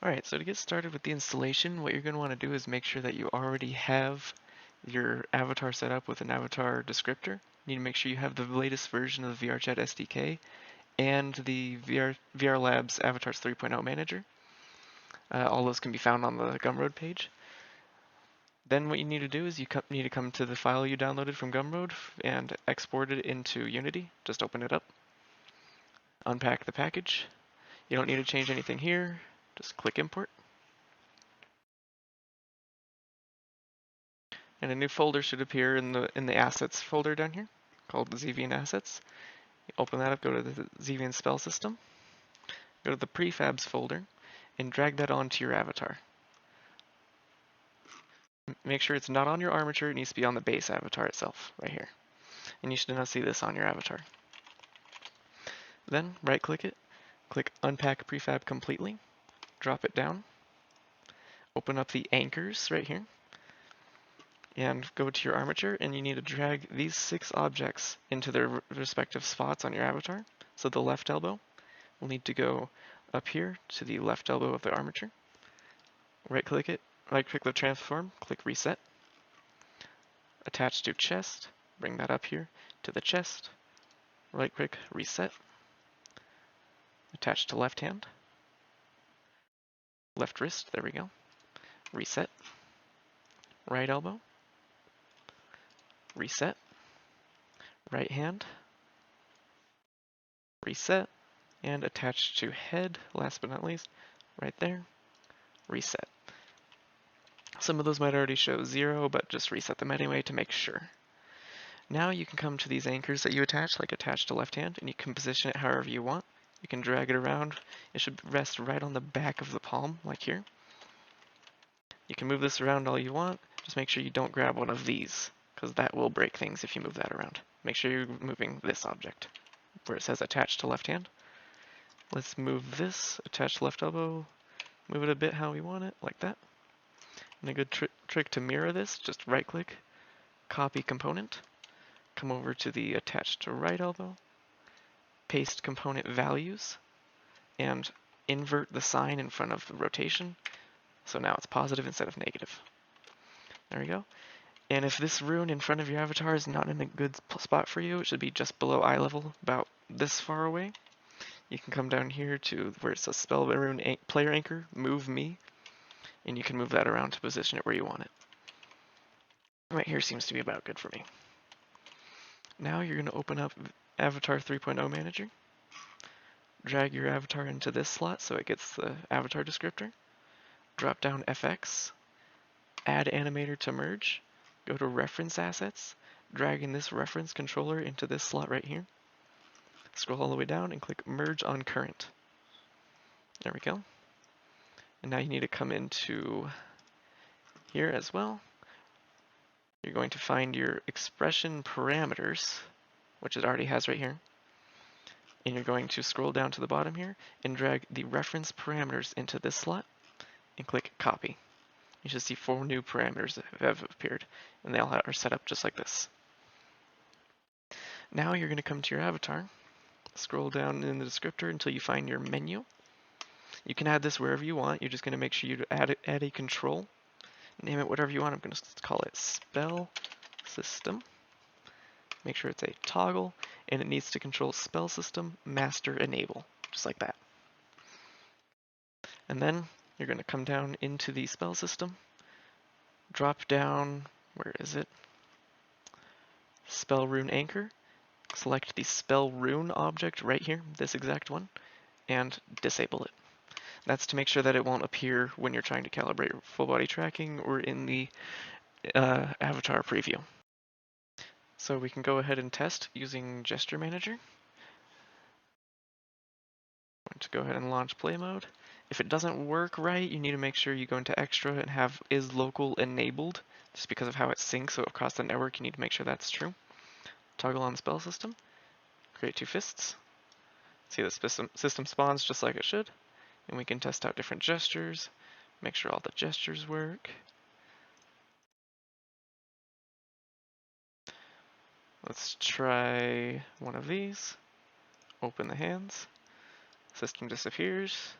Alright, so to get started with the installation, what you're going to want to do is make sure that you already have your avatar set up with an avatar descriptor. You need to make sure you have the latest version of the VRChat SDK and the VR Labs Avatars 3.0 Manager. All those can be found on the Gumroad page. Then what you need to do is you need to come to the file you downloaded from Gumroad and export it into Unity. Just open it up, unpack the package. You don't need to change anything here. Just click import. And a new folder should appear in the assets folder down here called Xevian assets. You open that up, go to the Xevian spell system, go to the prefabs folder, and drag that onto your avatar. Make sure it's not on your armature, it needs to be on the base avatar itself, right here. And you should now see this on your avatar. Then right click it, click unpack prefab completely, drop it down, open up the anchors right here, and go to your armature, and you need to drag these 6 objects into their respective spots on your avatar. So the left elbow will need to go up here to the left elbow of the armature. Right click the transform, click reset. Attach to chest, bring that up here to the chest. Right click, reset. Attach to left hand. Left wrist, there we go. Reset. Right elbow. Reset. Right hand. Reset. And attach to head, last but not least, right there. Reset. Some of those might already show 0, but just reset them anyway to make sure. Now you can come to these anchors that you attach, like attach to left hand, and you can position it however you want. You can drag it around. It should rest right on the back of the palm, like here. You can move this around all you want. Just make sure you don't grab one of these, because that will break things if you move that around. Make sure you're moving this object, where it says attach to left hand. Let's move this, attach left elbow, move it a bit how we want it, like that. And a good trick to mirror this, just right click, copy component, come over to the attach to right elbow, paste component values, and invert the sign in front of the rotation. So now it's positive instead of negative. There we go. And if this rune in front of your avatar is not in a good spot for you, it should be just below eye level, about this far away. You can come down here to where it says spell rune player anchor, move me, and you can move that around to position it where you want it. Right here seems to be about good for me. Now you're going to open up Avatar 3.0 Manager. Drag your avatar into this slot so it gets the avatar descriptor. Drop down FX. Add animator to merge. Go to reference assets. Drag in this reference controller into this slot right here. Scroll all the way down and click merge on current. There we go. And now you need to come into here as well. You're going to find your expression parameters, which it already has right here. And you're going to scroll down to the bottom here and drag the reference parameters into this slot and click copy. You should see 4 new parameters that have appeared, and they all are set up just like this. Now you're going to come to your avatar, scroll down in the descriptor until you find your menu. You can add this wherever you want. You're just going to make sure you add a control. Name it whatever you want. I'm going to call it spell system. Make sure it's a toggle, and it needs to control spell system master enable, just like that. And then you're going to come down into the spell system, drop down, where is it? Spell rune anchor. Select the spell rune object right here, this exact one, and disable it. That's to make sure that it won't appear when you're trying to calibrate full body tracking or in the avatar preview. So we can go ahead and test using Gesture Manager. I'm going to go ahead and launch play mode. If it doesn't work right, you need to make sure you go into extra and have is local enabled, just because of how it syncs, so across the network you need to make sure that's true. Toggle on spell system, create 2 fists. See the system spawns just like it should. And we can test out different gestures, make sure all the gestures work. Let's try one of these. Open the hands. System disappears.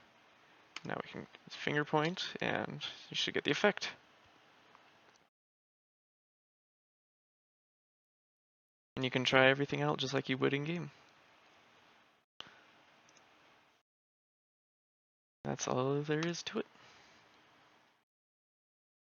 Now we can finger point, and you should get the effect. And you can try everything out just like you would in game. That's all there is to it.